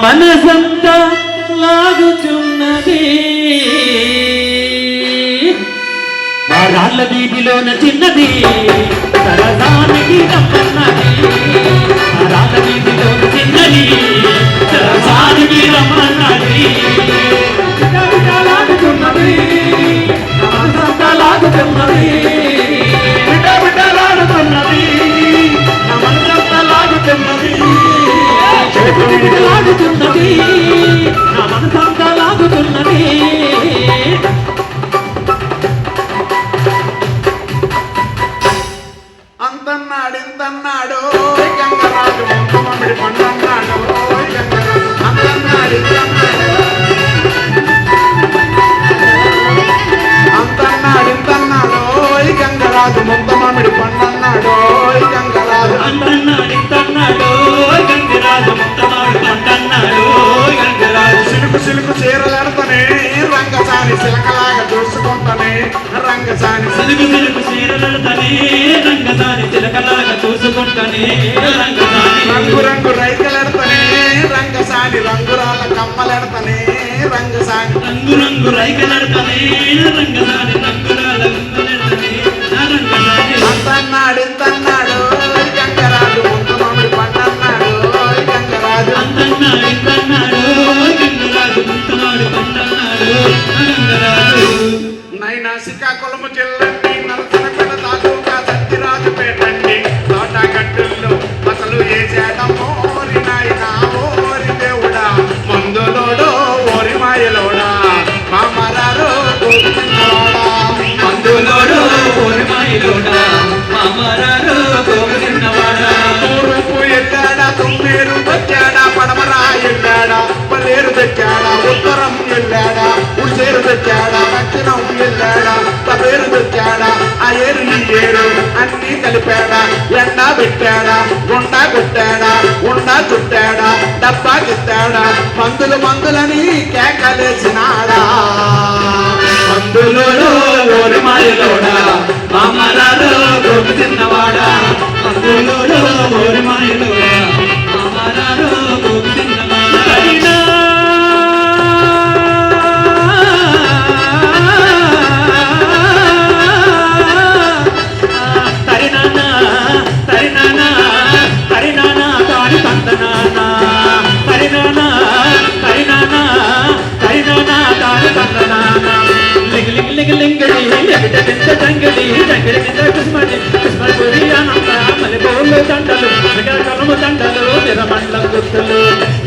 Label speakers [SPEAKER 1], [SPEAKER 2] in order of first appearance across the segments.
[SPEAKER 1] మనసంతా లాగుతున్నది మా రాళ్ళ వీధిలోన చిన్నది సరసానికి రమ్మన్నది మా రాళ్ళ వీధిలోన చిన్నది సరసానికి రమ్మన్నది లాగుతున్నది మనసంతా లాగుతున్నది బిడ్డలాడుతున్నది నా మనసంతా లాగుతున్నది లాగుతున్నది నా మనసంతా లాగుతున్నది
[SPEAKER 2] అంతన్నాడు ఇంతన్నాడు గంగరాజు మామిడి పండన్నాడు అంతన్నాడు ఇంతన్నాడు గంగరాజు ముంత మామిడి పండన్నాడు గంగరాజు
[SPEAKER 1] అంతన్నాడు ఇంతన్నాడు గంగరాజు ముంత మామిడి పండన్నాడు గంగరాజు
[SPEAKER 2] సిలుకు సిలుకు చీరలెడతనే రంగసాని చిలకలాగా చూసుకుంటానే రంగసాని
[SPEAKER 1] సిలుకు సిలుకు చీరలెడతనే రంగసాని చిలకలాగా చూసుకుంటానే రంగసాని
[SPEAKER 2] రంగు రంగు రైకలెడతనే రంగసాని రంగురాల కమ్మలెడతనే రంగసాని
[SPEAKER 1] రంగు రంగు రైకలెడతనే రంగసాని రంగురాల కమ్మలెడతనే రంగసాని
[SPEAKER 2] అంతన్నాడు ఇంతన్నాడు గంగరాజు ముంత మామిడి పండన్నాడు గంగరాజు
[SPEAKER 1] అంతన్నాడు ఇంతన్నాడు గంగరాజు ముంత మామిడి పండన్నాడు గంగరాజు
[SPEAKER 2] నైనా శ్రీకాకుళము జిల్లండి నరసనపేట తాలూకా సత్యరాజుపేటండి తోటగట్టుల్లో అసలు వేసాడమ్మో ఓరి నాయనా ఓరి దేవుడా మందులోడో ఓరి మాయలోడా మామరారో గోవిందవాడా
[SPEAKER 1] మందులోడో ఓరి మాయలోడా మామరారో గోవిందవాడా
[SPEAKER 2] తూర్పు ఎల్లాడా తుమ్మేరు తెచ్చాడా పడమరా ఎల్లాడా పలేరు తెచ్చాడా ఉత్తరం ఎల్లాడా ఉడిసేరు తెచ్చాడా దక్షిణం ఎల్లాడా తపేరు తెచ్చాడా ఆ ఏరు ఈ ఏరు అన్నీ కలిపాడా ఎండా పెట్టాడా గుండా కొట్టాడా ఉండా చుట్టాడా డబ్బా గిత్తాడా మందులు మందులని కేకలేసినాడా
[SPEAKER 1] మందులోడో ఓరి మాయలోడా మామరారో గోవిందవాడా మందులోడో ఓరి మాయలోడా మామరారో గోవిందవాడా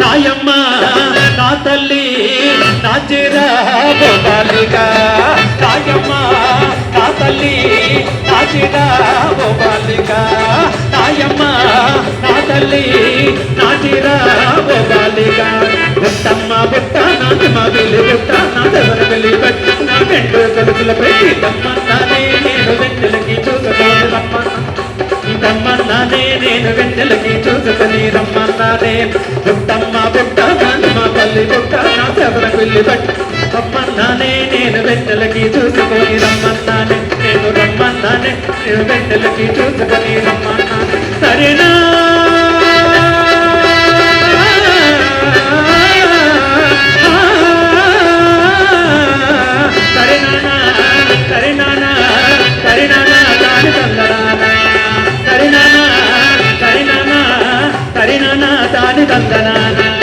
[SPEAKER 1] నాయమ్మ నా తల్లి నా చిరా బాలిగా నాయమ్మ నా తల్లి నా చిరా బాలిగా నాయమ్మ నా తల్లి నా చిరా బాలిగా బుట్టమ్మ బుట్ట నాటి మా వెళ్ళి బుట్ట నా దగ్గర వెళ్ళి బట్ట నా రెండు కలుపుల పెట్టి తమ్మన్నానే నేను వెన్నెలకి చూసుకొని రమ్మన్నానే నేను వెన్నెలకి చూసుకొని రమ్మన్నానే బుట్టమ్మ బుట్ట నాటి మా తల్లి బుట్ట నా దగ్గర వెళ్ళి బట్ట రమ్మన్నానే నేను వెన్నెలకి చూసుకొని రమ్మన్నానే నేను రమ్మన్నానే నేను వెన్నెలకి చూసుకొని రమ్మన్నానే సరేనా తాని తందనానా